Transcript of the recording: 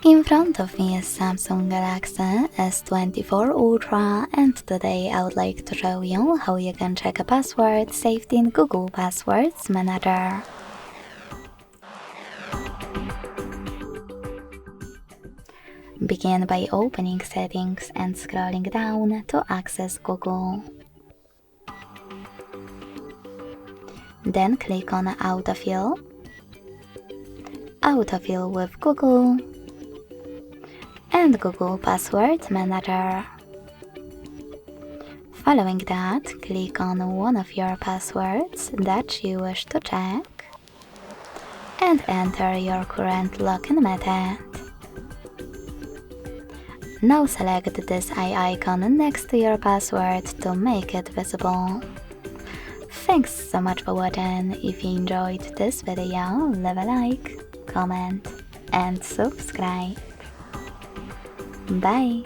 In front of me is Samsung Galaxy S24 Ultra, and today I would like to show you how you can check a password saved in Google Passwords Manager. Begin by opening Settings and scrolling down to access Google. Then click on Autofill, Autofill with Google, and Google Password Manager. Following that, click on one of your passwords that you wish to check and enter your current login method. Now select this eye icon next to your password to make it visible. Thanks so much for watching. If you enjoyed this video, leave a like, comment and subscribe. Bye!